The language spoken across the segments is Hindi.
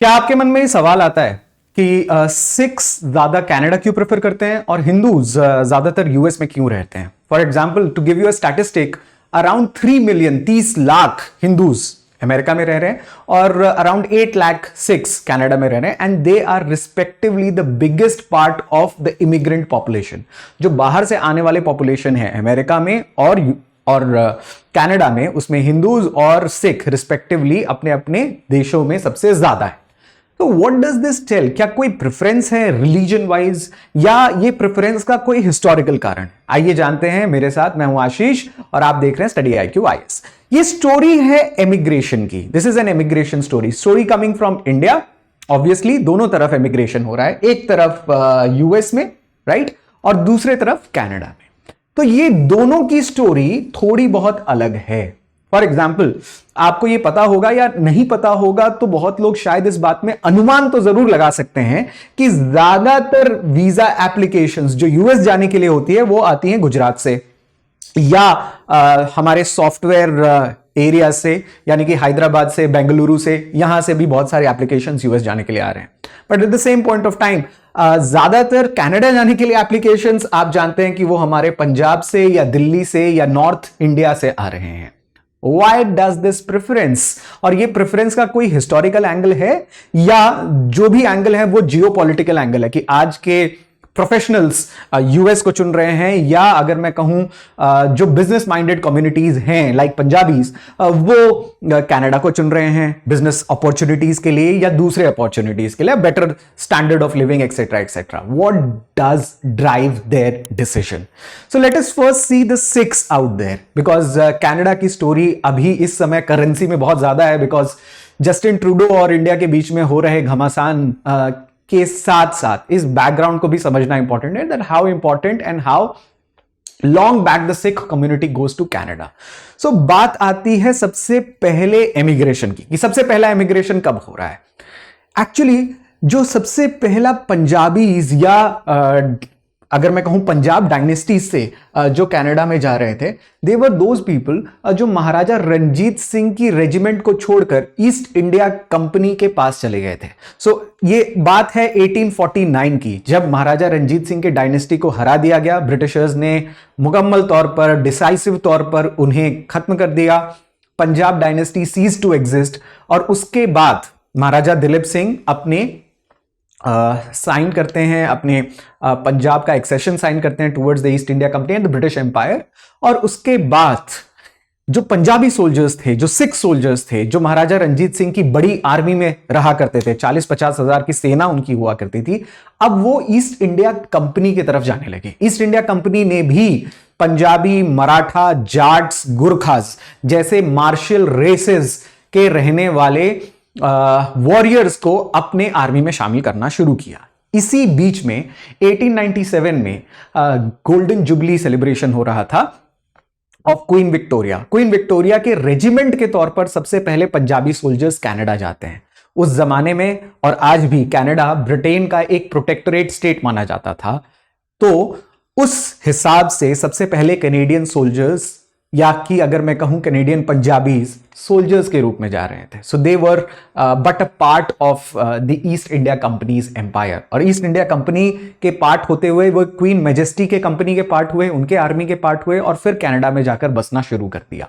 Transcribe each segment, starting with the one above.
क्या आपके मन में ये सवाल आता है कि सिख्स ज्यादा कनाडा क्यों प्रेफर करते हैं और हिंदूज ज्यादातर यूएस में क्यों रहते हैं? For example, to give you a statistic, around 3 million 30 lakh Hindus America में रह रहे हैं और अराउंड 8 लाख सिख्स कनाडा में रह रहे हैं, and they are respectively the biggest part of the immigrant population. जो बाहर से आने वाले पॉपुलेशन है अमेरिका में और कनाडा में, उसमें हिंदूज और सिख रिस्पेक्टिवली अपने अपने देशों में सबसे ज्यादा है। तो व्हाट डज दिस टेल? क्या कोई प्रेफरेंस है रिलीजन वाइज, या ये प्रेफरेंस का कोई हिस्टोरिकल कारण है? आइए जानते हैं मेरे साथ। मैं हूं आशीष और आप देख रहे हैं स्टडी IQ IAS। ये स्टोरी है एमिग्रेशन की। This is an emigration story coming from India. Obviously दोनों तरफ एमिग्रेशन हो रहा है, एक तरफ यूएस में, राइट, और दूसरे तरफ कनाडा में। तो ये दोनों की स्टोरी थोड़ी बहुत अलग है। फॉर एग्जाम्पल, आपको ये पता होगा या नहीं पता होगा, तो बहुत लोग शायद इस बात में अनुमान तो जरूर लगा सकते हैं कि ज्यादातर वीजा एप्लीकेशंस जो यूएस जाने के लिए होती है वो आती हैं गुजरात से, या हमारे सॉफ्टवेयर एरिया से, यानी कि हैदराबाद से, बेंगलुरु से, यहां से भी बहुत सारे एप्लीकेशंस यूएस जाने के लिए आ रहे हैं। But at the same point of time ज्यादातर कनाडा जाने के लिए एप्लीकेशंस आप जानते हैं कि वो हमारे पंजाब से या दिल्ली से या नॉर्थ इंडिया से आ रहे हैं। Why does this preference? और ये प्रेफरेंस का कोई हिस्टोरिकल एंगल है, या जो भी एंगल है वो जियोपॉलिटिकल एंगल है कि आज के प्रोफेशनल्स यूएस को चुन रहे हैं, या अगर मैं कहूं जो बिजनेस माइंडेड कम्युनिटीज हैं लाइक पंजाबीज, वो कनाडा को चुन रहे हैं बिजनेस अपॉर्चुनिटीज के लिए या दूसरे अपॉर्चुनिटीज के लिए, better standard of living etcetera etcetera. What does drive their decision? So let us first see the Sikhs out there, because Canada की स्टोरी अभी इस समय करेंसी में बहुत ज्यादा है, बिकॉज जस्टिन ट्रूडो और इंडिया के बीच में हो रहे घमासान के साथ साथ इस बैकग्राउंड को भी समझना इंपॉर्टेंट है, that how important and how long back the Sikh community goes to Canada. So बात आती है सबसे पहले एमिग्रेशन की, कि सबसे पहला एमिग्रेशन कब हो रहा है। एक्चुअली जो सबसे पहला पंजाबीज, या अगर मैं कहूं पंजाब डायनेस्टी से जो कनाडा में जा रहे थे, दे वर दोज पीपल जो महाराजा रणजीत सिंह की रेजिमेंट को छोड़कर ईस्ट इंडिया कंपनी के पास चले गए थे। सो ये बात है 1849 की, जब महाराजा रणजीत सिंह के डायनेस्टी को हरा दिया गया। ब्रिटिशर्स ने मुकम्मल तौर पर, डिसाइसिव तौर पर उन्हें खत्म कर दिया। Punjab dynasty ceases to exist, और उसके बाद महाराजा दिलीप सिंह अपने साइन करते हैं, अपने पंजाब का एक्सेशन साइन करते हैं towards the East India company and the British empire. और उसके बाद जो पंजाबी सोल्जर्स थे, जो सिख सोल्जर्स थे, जो महाराजा रणजीत सिंह की बड़ी आर्मी में रहा करते थे, 40-50 हजार की सेना उनकी हुआ करती थी, अब वो ईस्ट इंडिया कंपनी की तरफ जाने लगे। ईस्ट इंडिया कंपनी ने भी पंजाबी, मराठा, जाट्स, गुरखास जैसे मार्शल रेसेस के रहने वाले वॉरियर्स को अपने आर्मी में शामिल करना शुरू किया। इसी बीच में 1897 में गोल्डन जुबली सेलिब्रेशन हो रहा था of queen Victoria. Queen Victoria के रेजिमेंट के तौर पर सबसे पहले पंजाबी सोल्जर्स कनाडा जाते हैं। उस जमाने में और आज भी कनाडा ब्रिटेन का एक प्रोटेक्टोरेट स्टेट माना जाता था, तो उस हिसाब से सबसे पहले कैनेडियन सोल्जर्स, या कि अगर मैं कहूं कैनेडियन पंजाबीज, सोल्जर्स के रूप में जा रहे थे। So they were but a part of the East India Company's empire. और ईस्ट इंडिया कंपनी के पार्ट होते हुए वो क्वीन मैजेस्टी के कंपनी के पार्ट हुए, उनके आर्मी के पार्ट हुए, और फिर कनाडा में जाकर बसना शुरू कर दिया।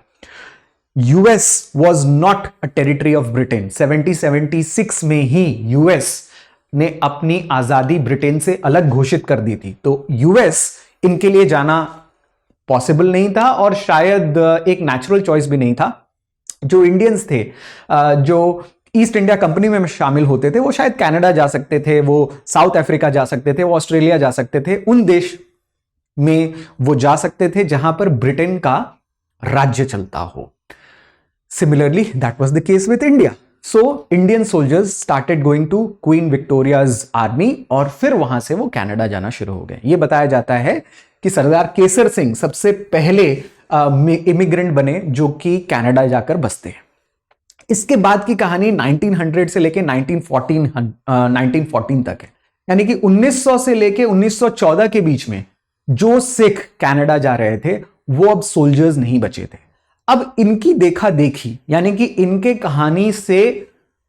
US was not a territory of Britain. 1776 में ही यूएस ने अपनी आजादी ब्रिटेन से अलग घोषित कर दी थी। तो यूएस इनके लिए जाना पॉसिबल नहीं था, और शायद एक नेचुरल चॉइस भी नहीं था। जो इंडियंस थे जो ईस्ट इंडिया कंपनी में शामिल होते थे, वो शायद कनाडा जा सकते थे, वो साउथ अफ्रीका जा सकते थे, वो ऑस्ट्रेलिया जा सकते थे, उन देश में वो जा सकते थे जहां पर ब्रिटेन का राज्य चलता हो। Similarly that was the case with India. So Indian soldiers started going to Queen Victoria's army, और फिर वहां से वो कनाडा जाना शुरू हो गए। ये बताया जाता है कि सरदार केसर सिंह सबसे पहले इमिग्रेंट बने जो कि कनाडा जाकर बसते हैं। इसके बाद की कहानी 1900 से लेके 1914 तक है, यानी कि 1900 से लेके 1914 के बीच में जो सिख कनाडा जा रहे थे वो अब सोल्जर्स नहीं बचे थे। अब इनकी देखा देखी, यानी कि इनके कहानी से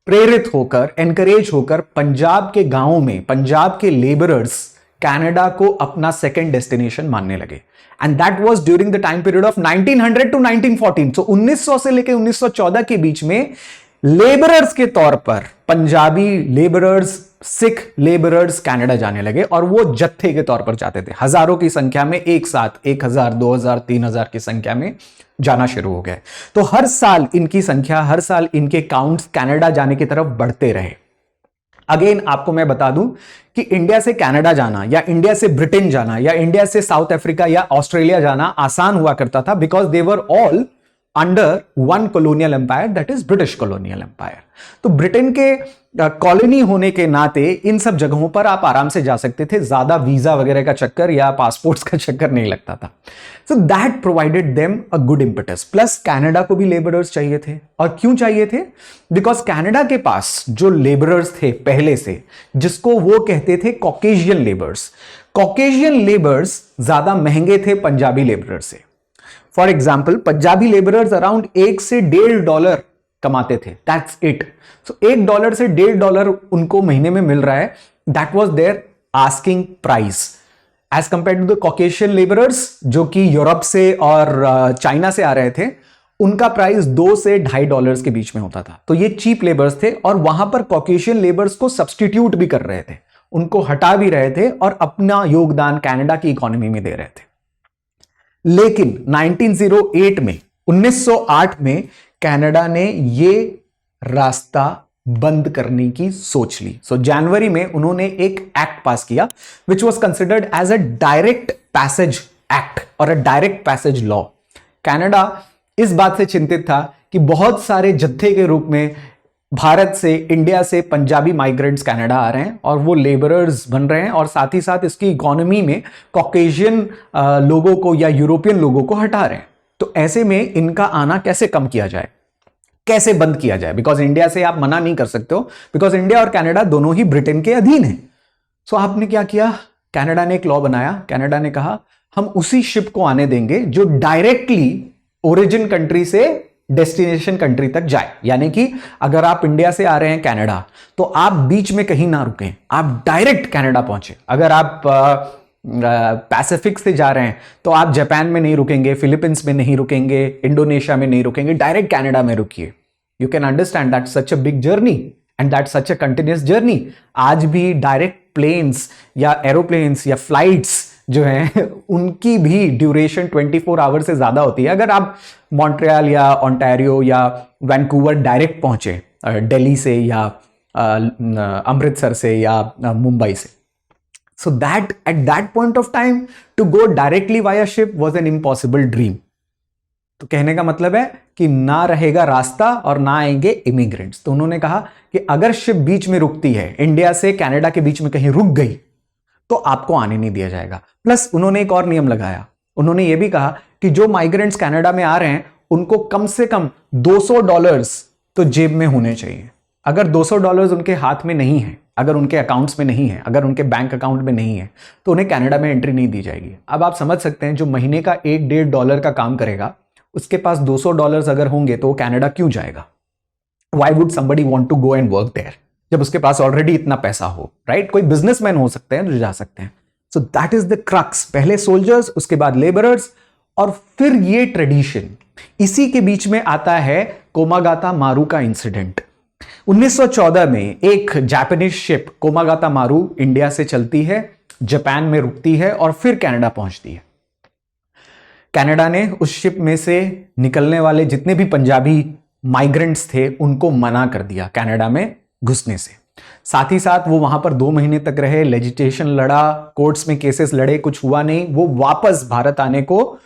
प्रेरित होकर, एनकरेज होकर पंजाब के गांवों में पंजाब के लेबरर्स कनाडा को अपना सेकेंड डेस्टिनेशन मानने लगे। And that was during the time period of 1900 to 1914। So 1900 से लेकर 1914 के बीच में लेबरर्स के तौर पर Punjabi labourers, Sikh labourers Canada जाने लगे, और वो जत्थे के तौर पर जाते थे, हजारों की संख्या में एक साथ, 1000, 2000, 3000 की संख्या में जाना शुरू हो गए। तो हर साल इनकी संख्या, हर साल इनके काउंट्स कनाडा जाने की तरफ बढ़ते रहे। अगेन आपको मैं बता दूं कि इंडिया से कनाडा जाना या इंडिया से ब्रिटेन जाना या इंडिया से साउथ अफ्रीका या ऑस्ट्रेलिया जाना आसान हुआ करता था, because they were all under one colonial empire, that is British colonial empire. तो ब्रिटेन के कॉलोनी होने के नाते इन सब जगहों पर आप आराम से जा सकते थे, ज्यादा वीजा वगैरह का चक्कर या पासपोर्ट्स का चक्कर नहीं लगता था। So that provided them a good impetus. Plus Canada को भी लेबरर्स चाहिए थे, और क्यों चाहिए थे? बिकॉज कनाडा के पास जो लेबरर्स थे पहले से, जिसको वो कहते थे कॉकेशियन लेबर्स, कॉकेशियन लेबर्स ज्यादा महंगे थे पंजाबी लेबरर्स से। For example, Punjabi labourers around $1 से $1.5 कमाते थे, दैट्स इट। सो $1 से $1.5 उनको महीने में मिल रहा है, that was their asking price as compared to the Caucasian labourers जो कि यूरोप से और चाइना से आ रहे थे। उनका प्राइस $2 से $2.5 के बीच में होता था। तो ये चीप लेबर्स थे, और वहां पर कॉकेशियन लेबर्स को सब्सटीट्यूट भी कर रहे थे, उनको हटा भी रहे थे और अपना योगदान कनाडा की इकोनॉमी में दे रहे थे। लेकिन 1908 में कनाडा ने ये रास्ता बंद करने की सोच ली। सो जनवरी में उन्होंने एक एक्ट पास किया which was considered as a direct passage act और a direct passage law. Canada इस बात से चिंतित था कि बहुत सारे जत्थे के रूप में भारत से, इंडिया से पंजाबी माइग्रेंट्स कनाडा आ रहे हैं और वो लेबरर्स बन रहे हैं, और साथ ही साथ इसकी इकोनॉमी में कॉकेशियन लोगों को या यूरोपियन लोगों को हटा रहे हैं। तो ऐसे में इनका आना कैसे कम किया जाए, कैसे बंद किया जाए? बिकॉज इंडिया से आप मना नहीं कर सकते हो, बिकॉज इंडिया और कनाडा दोनों ही ब्रिटेन के अधीन है। सो आपने क्या किया? कनाडा ने एक लॉ बनाया। कनाडा ने कहा हम उसी शिप को आने देंगे जो डायरेक्टली ओरिजिन कंट्री से डेस्टिनेशन कंट्री तक जाए। यानी कि अगर आप इंडिया से आ रहे हैं कनाडा, तो आप बीच में कहीं ना रुकें, आप डायरेक्ट कनाडा पहुंचे। अगर आप पैसिफिक से जा रहे हैं तो आप जापान में नहीं रुकेंगे, फिलीपींस में नहीं रुकेंगे, इंडोनेशिया में नहीं रुकेंगे, डायरेक्ट कनाडा में रुकिए। You can understand that such a big journey and that such a continuous journey. आज भी डायरेक्ट प्लेन्स या एरोप्लेन्स या फ्लाइट्स जो हैं उनकी भी ड्यूरेशन 24 आवर से ज्यादा होती है। अगर आप मॉन्ट्रियल या ओंटारियो या वैंकूवर डायरेक्ट पहुंचे दिल्ली से या अमृतसर से या मुंबई से, so that at that point of time to go directly via ship was an impossible dream. तो कहने का मतलब है कि ना रहेगा रास्ता और ना आएंगे इमिग्रेंट्स। तो उन्होंने कहा कि अगर शिप बीच में रुकती है, इंडिया से कनाडा के बीच में कहीं रुक गई, तो आपको आने नहीं दिया जाएगा। प्लस उन्होंने एक और नियम लगाया। उन्होंने ये भी कहा कि जो माइग्रेंट्स कनाडा में आ रहे हैं उनको कम से कम $200 तो जेब में होने चाहिए। अगर $200 उनके हाथ में नहीं है, अगर उनके अकाउंट्स में नहीं है, अगर उनके बैंक अकाउंट में नहीं है, तो उन्हें कनाडा में एंट्री नहीं दी जाएगी। अब आप समझ सकते हैं, जो महीने का $1-1.5 का काम करेगा, उसके पास $200 अगर होंगे तो वो कनाडा क्यों जाएगा? Why would somebody want to go and work there? जब उसके पास ऑलरेडी इतना पैसा हो, राइट? कोई बिजनेसमैन हो सकते हैं जो जा सकते हैं। So that is the crux. पहले सोल्जर्स, उसके बाद लेबरर्स, और फिर ये ट्रेडिशन। इसी के बीच में आता है कोमागाता मारू का इंसिडेंट। 1914 में एक जापानीज शिप कोमागाता मारू इंडिया से चलती है, जापान में रुकती है और फिर कनाडा पहुंचती है। कनाडा ने उस शिप में से निकलने वाले जितने भी पंजाबी माइग्रेंट्स थे उनको मना कर दिया कनाडा में घुसने से। साथ ही साथ वो वहां पर 2 महीने तक रहे, लेजिस्लेशन लड़ा, कोर्ट्स में केसेस लड़े, कुछ हुआ नहीं। वो वापस भारत आने को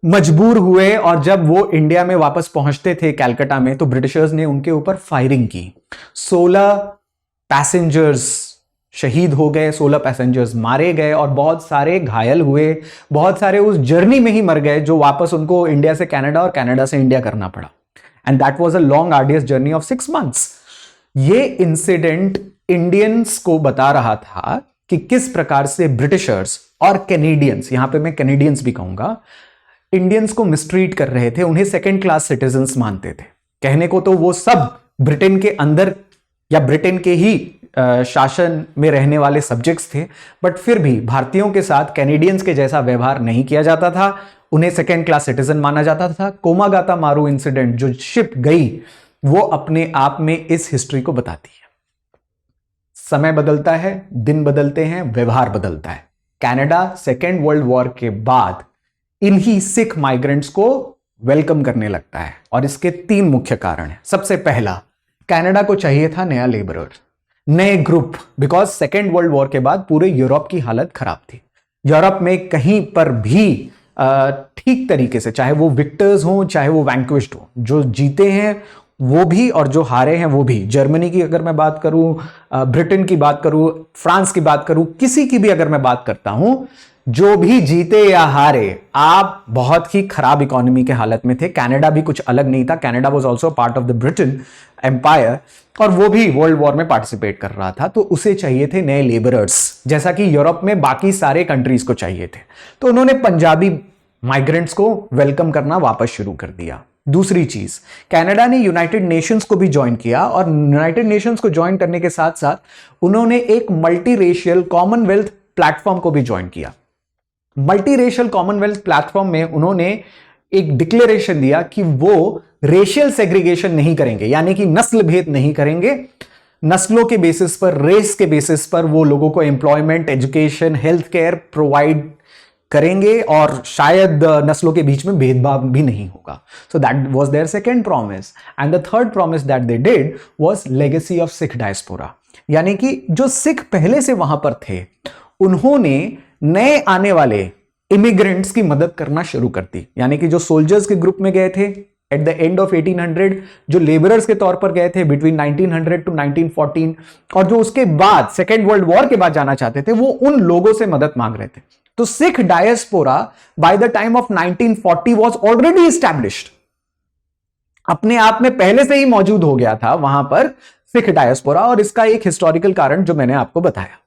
मजबूर हुए, और जब वो इंडिया में वापस पहुंचते थे कैलकाटा में, तो ब्रिटिशर्स ने उनके ऊपर फायरिंग की। 16 पैसेंजर्स शहीद हो गए, 16 पैसेंजर्स मारे गए और बहुत सारे घायल हुए। बहुत सारे उस जर्नी में ही मर गए, जो वापस उनको इंडिया से कनाडा और कनाडा से इंडिया करना पड़ा। And that was a long arduous journey of 6 months। ये इंसिडेंट इंडियंस को बता रहा था कि किस प्रकार से ब्रिटिशर्स और कैनेडियंस, यहां पे मैं कैनेडियंस भी कहूंगा, इंडियंस को मिसट्रीट कर रहे थे, उन्हें सेकंड क्लास सिटीजन्स मानते थे। कहने को तो वो सब ब्रिटेन के अंदर या ब्रिटेन के ही शासन में रहने वाले सब्जेक्ट्स थे, बट फिर भी भारतीयों के साथ कैनेडियंस के जैसा व्यवहार नहीं किया जाता था, उन्हें सेकेंड क्लास सिटीजन माना जाता था। कोमागाता मारू इंसिडेंट जो शिप गई वो अपने आप में इस हिस्ट्री को बताती है। समय बदलता है, दिन बदलते हैं, व्यवहार बदलता है। कनाडा सेकेंड वर्ल्ड वॉर के बाद इन्हीं सिख माइग्रेंट्स को वेलकम करने लगता है, और इसके 3 मुख्य कारण हैं। सबसे पहला, कनाडा को चाहिए था नया लेबरर, नए group, because second world war के बाद पूरे यूरोप की हालत खराब थी। यूरोप में कहीं पर भी ठीक तरीके से, चाहे वो विक्टर्स हो चाहे वो वैंक्विश्ड हो, जो जीते हैं वो भी और जो हारे हैं वो भी, जर्मनी की अगर मैं बात करूं, ब्रिटेन की बात करूं, फ्रांस की बात करूं, किसी की भी अगर मैं बात करता हूं, जो भी जीते या हारे, आप बहुत ही खराब इकोनॉमी के हालत में थे। कनाडा भी कुछ अलग नहीं था। Canada was also part of the Britain empire, और वो भी वर्ल्ड वॉर में पार्टिसिपेट कर रहा था, तो उसे चाहिए थे नए लेबरर्स, जैसा कि यूरोप में बाकी सारे कंट्रीज को चाहिए थे। तो उन्होंने पंजाबी माइग्रेंट्स को वेलकम करना वापस शुरू कर दिया। दूसरी चीज, कनाडा ने यूनाइटेड नेशंस को भी ज्वाइन किया, और यूनाइटेड नेशंस को ज्वाइन करने के साथ साथ उन्होंने एक मल्टी रेशियल कॉमनवेल्थ प्लेटफॉर्म को भी ज्वाइन किया। मल्टी रेशियल कॉमनवेल्थ प्लेटफॉर्म में उन्होंने एक डिक्लेरेशन दिया कि वो रेशियल सेग्रीगेशन नहीं करेंगे, यानी कि नस्ल भेद नहीं करेंगे। नस्लों के बेसिस पर, रेस के बेसिस पर वो लोगों को employment, education, health care provide करेंगे, और शायद नस्लों के बीच में भेदभाव भी नहीं होगा। So that was their second promise. And the third promise that they did was legacy of Sikh diaspora, यानी कि जो सिख पहले से वहां पर थे, उन्होंने नए आने वाले इमिग्रेंट्स की मदद करना शुरू कर दी। यानी कि जो सोल्जर्स के ग्रुप में गए थे एट द एंड ऑफ 1800, जो लेबरर्स के तौर पर गए थे बिटवीन 1900 टू 1914, और जो उसके बाद सेकेंड वर्ल्ड वॉर के बाद जाना चाहते थे, वो उन लोगों से मदद मांग रहे थे। तो Sikh diaspora by the time of 1940 was already established, अपने आप में पहले से ही मौजूद हो गया था वहां पर सिख डायस्पोरा, और इसका एक हिस्टोरिकल कारण जो मैंने आपको बताया।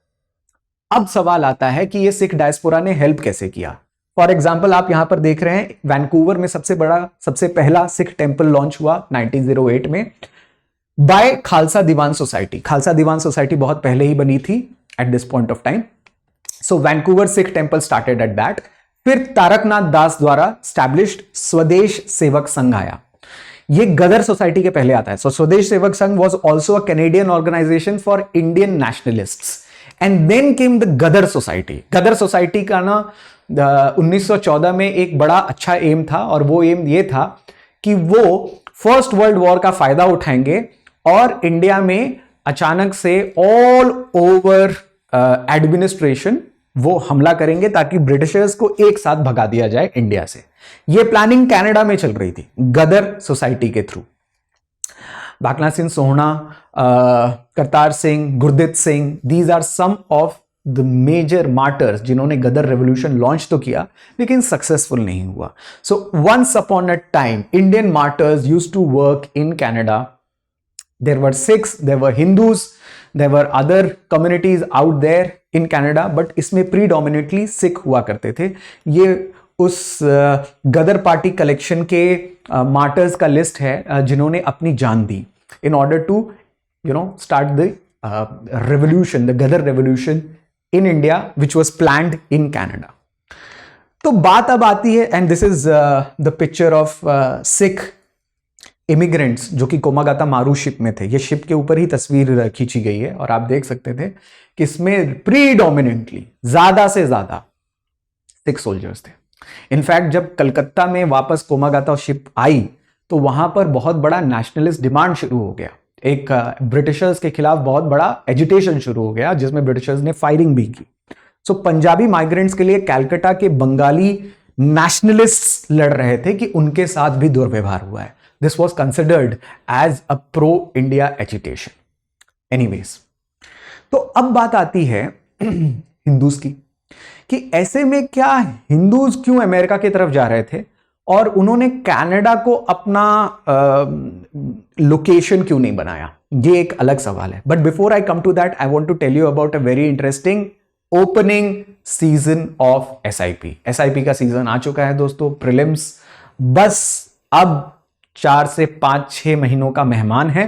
अब सवाल आता है कि ये सिख डायस्पोरा ने हेल्प कैसे किया। फॉर एग्जाम्पल, आप यहां पर देख रहे हैं वैंकूवर में सबसे पहला सिख टेंपल लॉन्च हुआ 1908 में बाय खालसा दीवान सोसाइटी। खालसा दीवान सोसाइटी बहुत पहले ही बनी थी at this point of time. So Vancouver Sikh temple started at that. फिर तारकनाथ दास द्वारा स्टैब्लिश्ड स्वदेश सेवक संघ आया। ये गदर सोसाइटी के पहले आता है। सो Swadesh Sevak Sangh was also a Canadian organization for Indian nationalists, and then came the Ghadar society. Ghadar society का ना 1914 में एक बड़ा अच्छा एम था, और वो एम ये था कि वो फर्स्ट वर्ल्ड वॉर का फायदा उठाएंगे और इंडिया में अचानक से ऑल ओवर एडमिनिस्ट्रेशन वो हमला करेंगे, ताकि ब्रिटिशर्स को एक साथ भगा दिया जाए इंडिया से। ये प्लानिंग कनाडा में चल रही थी गदर सोसाइटी के through. Bakla Singh Sohna, Kartar Singh, Gurdit Singh, these are some of the major martyrs जिन्होंने गदर रेवोल्यूशन लॉन्च तो किया लेकिन सक्सेसफुल नहीं हुआ। So once upon a time Indian martyrs used to work in Canada. There were Sikhs, there were Hindus, there were other communities out there in Canada, but इसमें प्रीडोमिनेटली सिख हुआ करते थे। ये उस गदर पार्टी कलेक्शन के मार्टर्स का लिस्ट है जिन्होंने अपनी जान दी in order to start the revolution, the Gadar revolution in India, which was planned in Canada. तो बात अब आती है, and this is the picture of Sikh immigrants जो कि कोमागाता मारू शिप में थे। ये शिप के ऊपर ही तस्वीर खींची गई है, और आप देख सकते थे कि इसमें प्रीडोमिनेंटली ज्यादा से ज्यादा सिख सोल्जर्स थे। इनफैक्ट जब कलकत्ता में वापस कोमागाता शिप आई तो वहां पर बहुत बड़ा नेशनलिस्ट डिमांड शुरू हो गया। एक ब्रिटिशर्स के खिलाफ बहुत बड़ा एजिटेशन शुरू हो गया, जिसमें ब्रिटिशर्स ने फायरिंग भी की। सो पंजाबी माइग्रेंट्स के लिए कलकत्ता के बंगाली नेशनलिस्ट्स लड़ रहे थे कि उनके साथ भी दुर्व्यवहार हुआ है। This was considered as a pro India agitation. Anyways, तो अब बात आती है हिंदूज की, कि ऐसे में क्या हिंदूज क्यों अमेरिका की तरफ जा रहे थे और उन्होंने कनाडा को अपना लोकेशन क्यों नहीं बनाया। ये एक अलग सवाल है। But before I come to that, I want to tell you about a very interesting opening season of SIP. SIP का सीजन आ चुका है दोस्तों। प्रीलिम्स बस अब 4 से 5-6 महीनों का मेहमान है।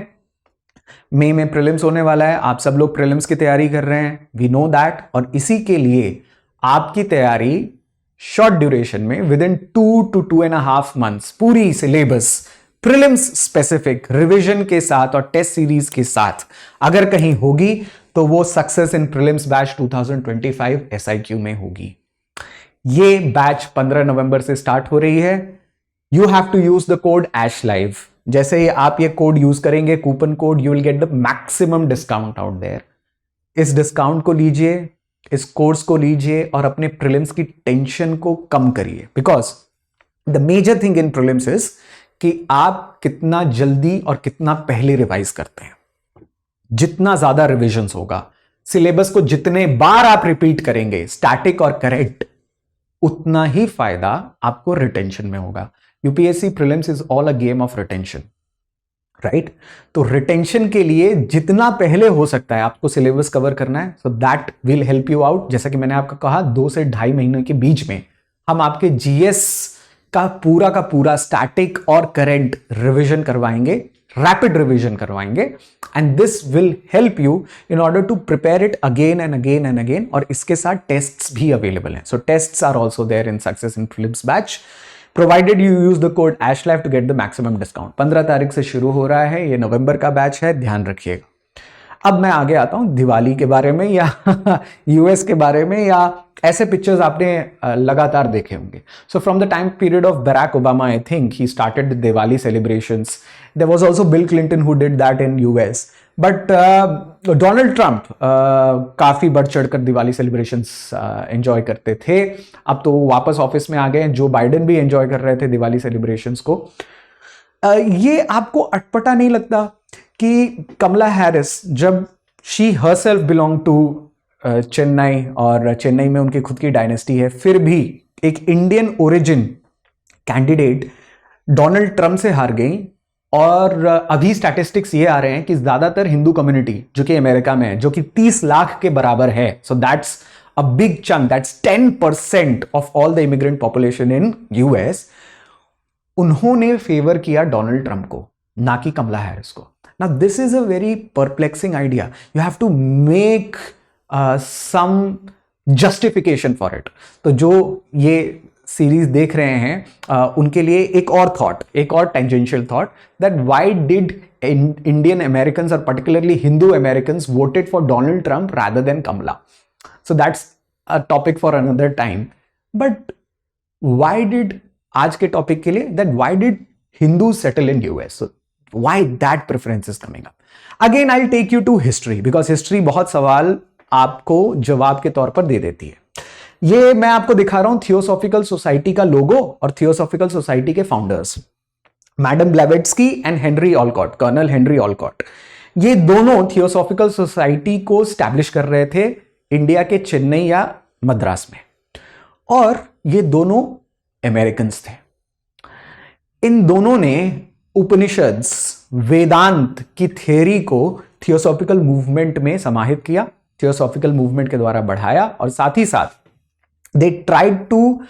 मई में प्रीलिम्स होने वाला है, आप सब लोग प्रीलिम्स की तैयारी कर रहे हैं, वी नो दैट। और इसी के लिए आपकी तैयारी शॉर्ट ड्यूरेशन में विद इन 2 to 2.5 months पूरी सिलेबस प्रीलिम्स स्पेसिफिक रिवीजन के साथ और टेस्ट सीरीज के साथ अगर कहीं होगी तो वो success in prelims batch 2025 SIQ में होगी। ये बैच 15 नवंबर से स्टार्ट हो रही है। You have to use the code ASHLIVE। जैसे ही आप ये कोड यूज करेंगे, coupon code, you will get the maximum discount out there. इस डिस्काउंट को लीजिए, इस कोर्स को लीजिए और अपने प्रीलिम्स की टेंशन को कम करिए। Because the major thing in prelims is कि आप कितना जल्दी और कितना पहले रिवाइज करते हैं। जितना ज्यादा रिविजन्स होगा, सिलेबस को जितने बार आप रिपीट करेंगे स्टैटिक और करेक्ट, उतना ही फायदा आपको रिटेंशन में होगा। UPSC prelims is all a game of retention, right? तो रिटेंशन के लिए जितना पहले हो सकता है आपको सिलेबस कवर करना है, so that will help you out. जैसा कि मैंने आपको कहा, 2 से 2.5 महीने के बीच में हम आपके जीएस का पूरा स्टैटिक और करंट रिवीजन करवाएंगे, रैपिड रिवीजन करवाएंगे, and this will help you in order to prepare it again and again and again. और इसके साथ टेस्ट्स भी अवेलेबल हैं, so tests are also there in success in prelims batch, provided you use the code ASHLIVE to get the maximum discount. 15 तारीख से शुरू हो रहा है, ये नवंबर का बैच है, ध्यान रखिएगा। अब मैं आगे आता हूं दिवाली के बारे में या यूएस के बारे में, या ऐसे पिक्चर्स आपने लगातार देखे होंगे। So from the time period of Barack Obama, I think he started the Diwali celebrations. There was also Bill Clinton who did that in US, but Donald Trump काफी बढ़ चढ़कर दिवाली सेलिब्रेशंस एंजॉय करते थे। अब तो वापस ऑफिस में आ गए। जो बाइडेन भी एंजॉय कर रहे थे दिवाली सेलिब्रेशंस को। ये आपको अटपटा नहीं लगता कि कमला हैरिस, जब she herself belong to Chennai और चेन्नई में उनकी खुद की डायनेस्टी है, फिर भी एक Indian origin candidate Donald Trump से हार गई। और अभी स्टैटिस्टिक्स ये आ रहे हैं कि ज्यादातर हिंदू कम्युनिटी जो कि अमेरिका में है, जो कि 30 लाख के बराबर है, so that's a big chunk, that's 10% of all the immigrant population in US, उन्होंने फेवर किया डोनाल्ड ट्रंप को, ना कि कमला हैरिस को। Now this is a very perplexing idea. You have to make some justification for it. तो जो ये सीरीज देख रहे हैं उनके लिए एक और थॉट, एक और tangential thought, that why did Indian Americans or particularly Hindu Americans voted for Donald Trump rather than Kamala? So that's a topic for another time. But why did, आज के टॉपिक के लिए, that why did Hindus settle in US? So why that preference is coming up? Again, I'll take you to history because history बहुत सवाल आपको जवाब के तौर पर दे देती है। ये मैं आपको दिखा रहा हूं थियोसॉफिकल सोसाइटी का लोगो और थियोसॉफिकल सोसाइटी के founders, madam Blavatsky and Henry Olcott, colonel Henry Olcott. ये दोनों थियोसॉफिकल सोसाइटी को स्टैब्लिश कर रहे थे इंडिया के चेन्नई या मद्रास में, और ये दोनों अमेरिकन्स थे। इन दोनों ने उपनिषद्स, वेदांत की थ्योरी को थियोसॉफिकल मूवमेंट में समाहित किया, थियोसॉफिकल मूवमेंट के द्वारा बढ़ाया, और साथ ही साथ they tried to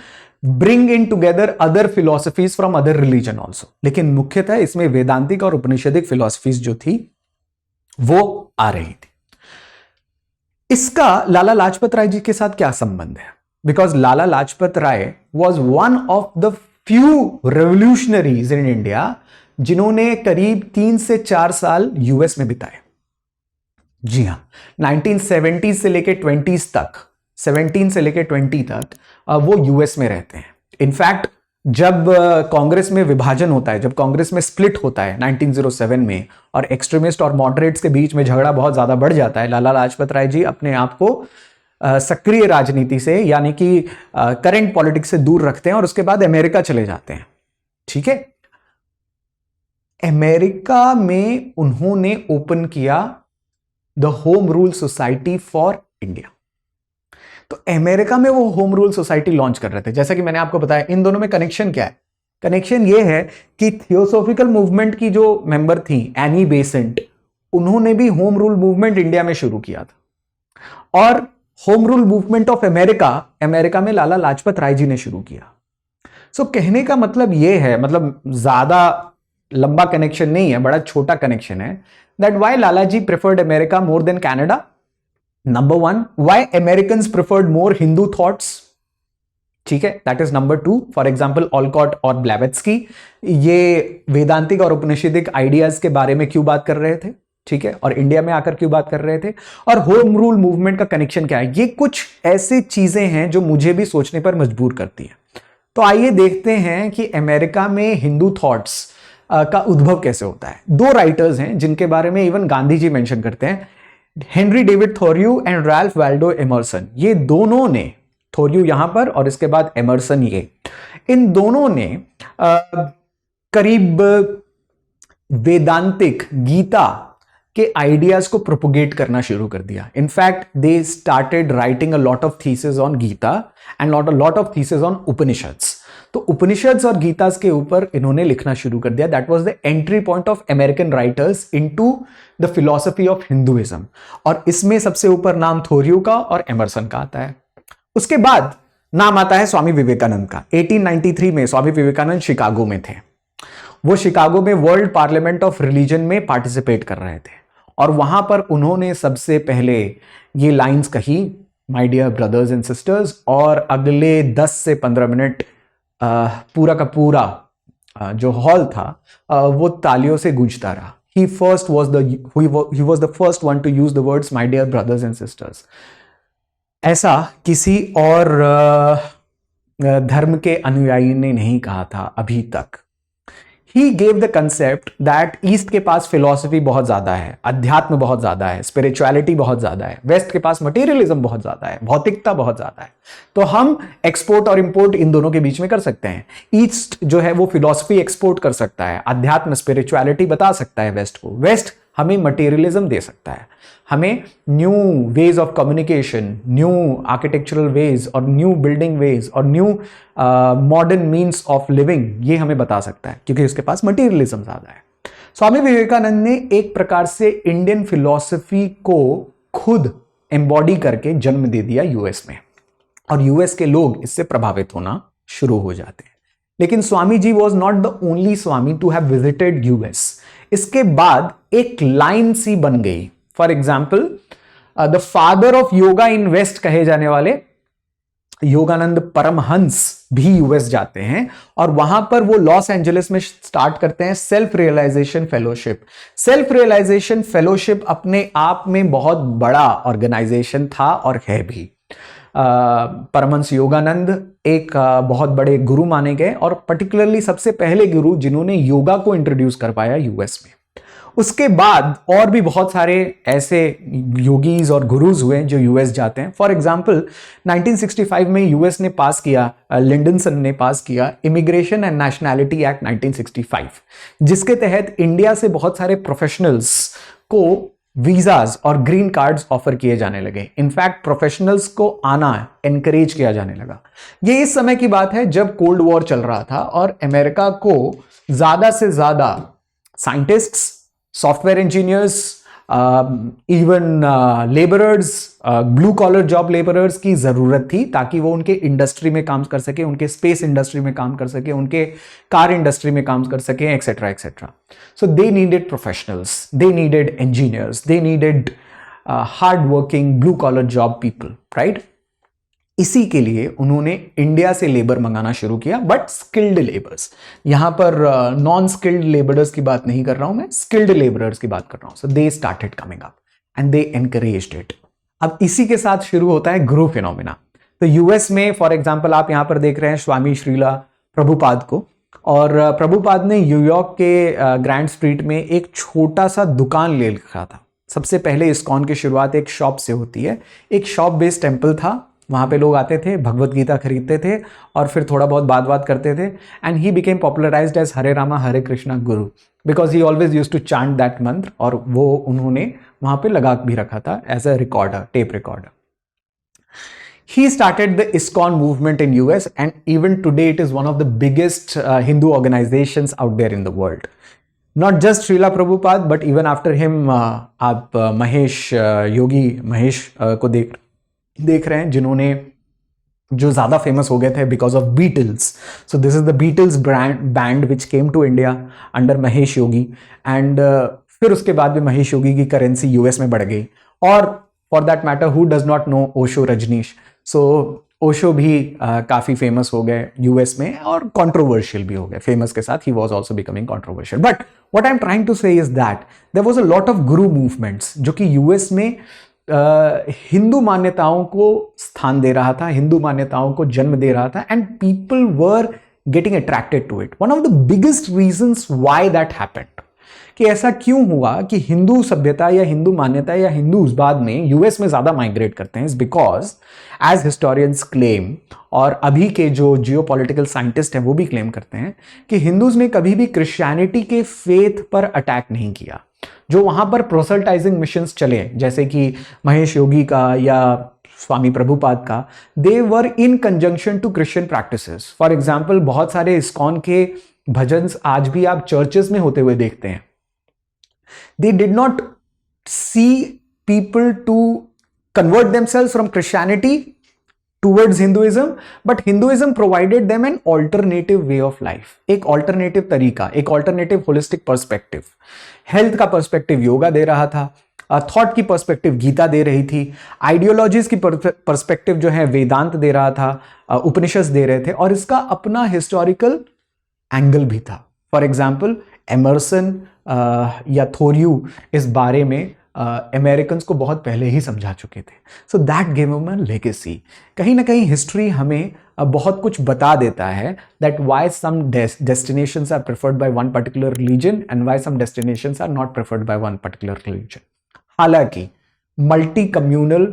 bring in together other philosophies from other religion also. लेकिन मुख्यतः इसमें वेदांतिक और उपनिषदिक फिलोसफीज जो थी वो आ रही थी। इसका लाला लाजपत राय जी के साथ क्या संबंध है? Because Lala Lajpat Rai was one of the few revolutionaries in India जिन्होंने करीब 3 से 4 साल यूएस में बिताए। जी हां, 1970 से लेकर 20s तक, 17 से लेकर 20 तक वो यूएस में रहते हैं। इनफैक्ट जब कांग्रेस में विभाजन होता है, जब कांग्रेस में स्प्लिट होता है 1907 में, और एक्सट्रीमिस्ट और मॉडरेट्स के बीच में झगड़ा बहुत ज्यादा बढ़ जाता है, लाला लाजपत राय जी अपने आप को सक्रिय राजनीति से, यानी कि करंट पॉलिटिक्स से दूर रखते हैं और उसके बाद अमेरिका चले जाते हैं। ठीक है, अमेरिका में उन्होंने ओपन किया the home rule society for India. तो अमेरिका में वो होम रूल सोसाइटी लॉन्च कर रहे थे। जैसा कि मैंने आपको बताया, इन दोनों में कनेक्शन क्या है? कनेक्शन ये है कि थियोसॉफिकल मूवमेंट की जो मेंबर थी एनी बेसेंट, उन्होंने भी होम रूल मूवमेंट इंडिया में शुरू किया था, और home rule movement of America, America में लाला लाजपत राय जी ने शुरू किया। सो कहने का मतलब यह है, मतलब ज्यादा लंबा कनेक्शन नहीं है, बड़ा छोटा कनेक्शन है. That why Lalaji preferred America more than Canada. Number 1, why Americans preferred more Hindu thoughts. ठीक है, that is number 2. For example Olcott और ब्लेवेट्स्की ये वेदांतिक और उपनिषदिक आइडियाज के बारे में क्यों बात कर रहे थे, ठीक है, और इंडिया में आकर क्यों बात कर रहे थे, और होम रूल मूवमेंट का कनेक्शन क्या है. ये कुछ ऐसी चीजें हैं जो मुझे भी सोचने पर मजबूर करती है. तो आइए देखते हैं कि अमेरिका में हिंदू थॉट्स का उद्भव कैसे होता है. 2 राइटर्स हैं जिनके बारे में इवन गांधी जी मेंशन करते हैं, Henry David थोरियू and Ralph Waldo Emerson. ये दोनों ने, थोरियू यहां पर और इसके बाद एमर्सन, ये इन दोनों ने करीब वेदांतिक गीता के आइडियाज को प्रोपोगेट करना शुरू कर दिया. In fact they started writing a lot of thesis on Gita and lot of thesis on Upanishads. तो उपनिषद्स और गीतास के ऊपर इन्होंने लिखना शुरू कर दिया. That was the entry point of American writers into the philosophy of Hinduism. और इसमें सबसे ऊपर नाम थोरियू का और एमर्सन का आता है. उसके बाद नाम आता है स्वामी विवेकानंद का. 1893 में स्वामी विवेकानंद शिकागो में थे. वो शिकागो में वर्ल्ड पार्लियामेंट ऑफ रिलीजन में पार्टिसिपेट कर रहे थे और वहां पर उन्होंने सबसे पहले ये लाइंस कही, my dear brothers and sisters, और अगले 10 से 15 मिनट पूरा का पूरा जो हॉल था वो तालियों से गूंजता रहा. he was the first one to use the words my dear brothers and sisters. ऐसा किसी और धर्म के अनुयायी ने नहीं कहा था अभी तक. He gave the concept that east के पास फिलॉसफी बहुत ज्यादा है, अध्यात्म बहुत ज्यादा है, स्पिरिचुअलिटी बहुत ज्यादा है, वेस्ट के पास मटेरियलिज्म बहुत ज्यादा है, भौतिकता बहुत ज्यादा है. तो हम एक्सपोर्ट और इंपोर्ट इन दोनों के बीच में कर सकते हैं. ईस्ट जो है वो फिलॉसफी एक्सपोर्ट कर सकता है, अध्यात्म स्पिरिचुअलिटी बता सकता है वेस्ट को, वेस्ट हमें मटेरियलिज्म दे सकता है, हमें new ways of communication, new architectural ways और न्यू बिल्डिंग वेज और new modern means of living ये हमें बता सकता है क्योंकि उसके पास मटेरियलिज्म ज्यादा है. स्वामी विवेकानंद ने एक प्रकार से इंडियन फिलॉसफी को खुद एम्बॉडी करके जन्म दे दिया यूएस में और यूएस के लोग इससे प्रभावित होना शुरू हो जाते हैं. लेकिन Swami ji was not the only Swami to have visited US. इसके बाद एक लाइन सी बन गई. For example the father of yoga in West कहे जाने वाले योगानंद परमहंस भी यूएस जाते हैं और वहां पर वो लॉस एंजलिस में स्टार्ट करते हैं self realization fellowship. Self realization fellowship अपने आप में बहुत बड़ा ऑर्गेनाइजेशन था और है भी. परमहंस योगानंद एक बहुत बड़े गुरु माने गए और पर्टिकुलरली सबसे पहले गुरु जिन्होंने योगा को इंट्रोड्यूस कर पाया यूएस में. उसके बाद और भी बहुत सारे ऐसे योगीज और गुरुज हुए जो यूएस जाते हैं. फॉर एग्जांपल 1965 में यूएस ने पास किया, लिंडनसन ने पास किया इमिग्रेशन एंड नेशनैलिटी एक्ट 1965, जिसके तहत इंडिया से बहुत सारे प्रोफेशनल्स को वीजाज और ग्रीन कार्ड्स ऑफर किए जाने लगे. इनफैक्ट प्रोफेशनल्स को आना एनकरेज किया जाने लगा. ये इस समय की बात है जब कोल्ड वॉर चल रहा था और अमेरिका को ज्यादा से ज्यादा scientists, software engineers, even labourers, blue collar job labourers की जरूरत थी ताकि वो उनके इंडस्ट्री में काम कर सके, उनके स्पेस इंडस्ट्री में काम कर सके, उनके कार इंडस्ट्री में काम कर सके, etcetera etcetera. So they needed professionals, they needed engineers, they needed hard working blue collar job people, right. इसी के लिए उन्होंने इंडिया से लेबर मंगाना शुरू किया, बट स्किल्ड लेबर्स. यहां पर नॉन स्किल्ड लेबरर्स की बात नहीं कर रहा हूं मैं, स्किल्ड लेबरर्स की बात कर रहा हूं. So they started coming up and they encouraged it. अब इसी के साथ शुरू होता है गुरु फिनोमिना. तो यूएस में फॉर एग्जांपल आप यहां पर देख रहे हैं स्वामी श्रीला प्रभुपाद को, और प्रभुपाद ने न्यूयॉर्क के ग्रैंड स्ट्रीट में एक छोटा सा दुकान ले रखा था. सबसे पहले इस्कॉन की शुरुआत एक शॉप से होती है. एक शॉप बेस्ड टेम्पल था, वहां पे लोग आते थे, भगवत गीता खरीदते थे और फिर थोड़ा बहुत बात करते थे. And he became popularised as Hare Rama Hare Krishna guru because he always used to chant that mantra. और वो उन्होंने वहां पे लगा भी रखा था as a recorder, tape recorder. He started the ISKCON movement in US and even today it is one of the biggest Hindu organizations out there in the world. Not just Srila Prabhupada but even after him आप महेश योगी महेश को देख रहे हैं जिन्होंने जो ज्यादा फेमस हो गए थे because of Beatles. So this is the Beatles band which came to India under Mahesh Yogi. And फिर उसके बाद भी महेश योगी की करेंसी यूएस में बढ़ गई. और for that matter who does not know Osho Rajneesh. So Osho भी काफी फेमस हो गए यूएस में और कंट्रोवर्शियल भी हो गए. फेमस के साथ ही was also becoming controversial. But what I am trying to say is that there was a lot of guru movements जो कि यूएस में हिंदू मान्यताओं को स्थान दे रहा था, हिंदू मान्यताओं को जन्म दे रहा था. And people were getting attracted to it. One of the biggest reasons why that happened, कि ऐसा क्यों हुआ कि हिंदू सभ्यता या हिंदू मान्यता या हिंदूज बाद में यूएस में ज्यादा माइग्रेट करते हैं, is because as historians claim, और अभी के जो जियोपॉलिटिकल साइंटिस्ट हैं वो भी क्लेम करते हैं कि हिंदूज ने कभी भी क्रिश्चियनिटी के फेथ पर अटैक नहीं किया. जो वहां पर प्रोसल्टाइजिंग मिशंस चले, जैसे कि महेश योगी का या स्वामी प्रभुपाद का, they were in conjunction to Christian practices. For example बहुत सारे इस्कॉन के भजन आज भी आप चर्चेस में होते हुए देखते हैं. They did not see people to convert themselves from Christianity towards Hinduism, but Hinduism provided them an alternative way of life. एक alternative तरीका, एक alternative holistic perspective. Health का perspective योगा दे रहा था, थॉट की पर्सपेक्टिव गीता दे रही थी, आइडियोलॉजीज की पर्सपेक्टिव जो है वेदांत दे रहा था, उपनिषद दे रहे थे, और इसका अपना हिस्टोरिकल एंगल भी था. फॉर एग्जाम्पल एमर्सन या थोरियू इस बारे में अमेरिकन को बहुत पहले ही समझा चुके थे. So that give him a legacy. कहीं ना कहीं हिस्ट्री हमें बहुत कुछ बता देता है that why some destinations are preferred by one particular religion and why some destinations are not preferred by one particular religion. हालांकि multi communal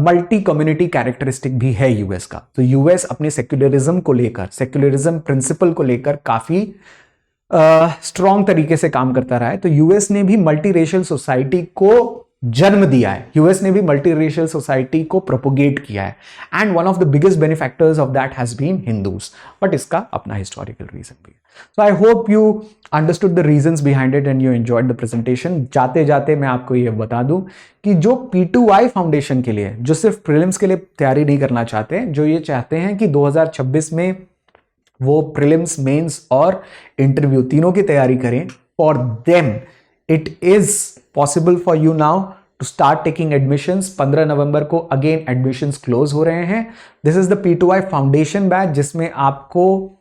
multi community characteristic भी है यूएस का. तो यूएस अपने सेक्युलरिज्म को लेकर, सेक्युलरिज्म प्रिंसिपल को लेकर काफी स्ट्रॉन्ग तरीके से काम करता रहा है. तो यूएस ने भी मल्टी रेशियल सोसाइटी को जन्म दिया है, यूएस ने भी मल्टी रेशियल सोसाइटी को प्रोपोगेट किया है. And one of the biggest benefactors of that has been Hindus. But इसका अपना हिस्टोरिकल रीजन भी है. So I hope you understood the reasons behind it and you enjoyed the presentation. जाते जाते मैं आपको ये बता दूं कि जो P2I फाउंडेशन के लिए, जो सिर्फ प्रीलिम्स के लिए तैयारी नहीं करना चाहते, जो ये चाहते हैं कि 2026 में वो प्रीलिम्स, मेंस और इंटरव्यू तीनों की तैयारी करें, for them it is possible for you now to start taking admissions. 15 नवंबर को अगेन एडमिशंस क्लोज हो रहे हैं. This is the P2I foundation batch, जिसमें आपको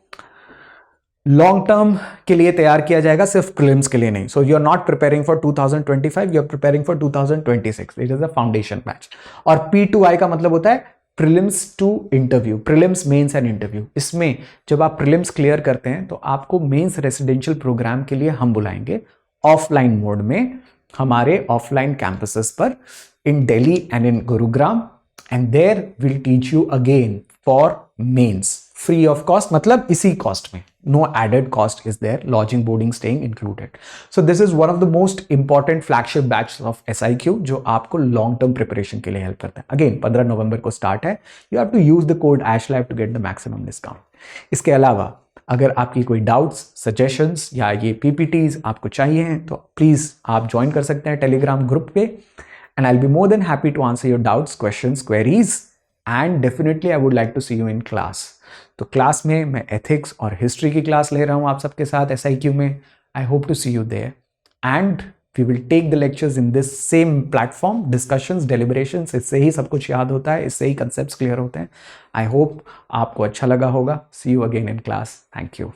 लॉन्ग टर्म के लिए तैयार किया जाएगा, सिर्फ प्रीलिम्स के लिए नहीं. So you are not preparing for 2025, you are preparing for 2026. It is a foundation batch. और P2I का मतलब होता है prelims to interview, prelims, mains and interview. इसमें जब आप प्रीलिम्स क्लियर करते हैं तो आपको मेंस रेसिडेंशियल प्रोग्राम के लिए हम बुलाएंगे ऑफलाइन मोड में, हमारे ऑफलाइन कैंपसेस पर in Delhi and in Gurugram. And there will teach you again for mains free of cost, मतलब इसी कॉस्ट में, no added cost is there, lodging, boarding, staying included. So this is one of the most important flagship batches of SIQ जो आपको long term preparation के लिए help करता है. Again 15 नवंबर को start है. You have to use the code ASHLive to get the maximum discount. इसके अलावा अगर आपकी कोई डाउट्स, सजेशंस या ये PPTs आपको चाहिए हैं तो प्लीज आप ज्वाइन कर सकते हैं टेलीग्राम ग्रुप पे. And I'll be more than happy to answer your doubts, questions, queries, and definitely I would like to see you in class. तो क्लास में मैं एथिक्स और हिस्ट्री की क्लास ले रहा हूं आप सबके साथ SIQ में. I hope to see you there and we will take the lectures in this same platform. Discussions, deliberations, इससे ही सब कुछ याद होता है, इससे ही कंसेप्ट्स क्लियर होते हैं. आई होप आपको अच्छा लगा होगा. See you again in class. Thank you.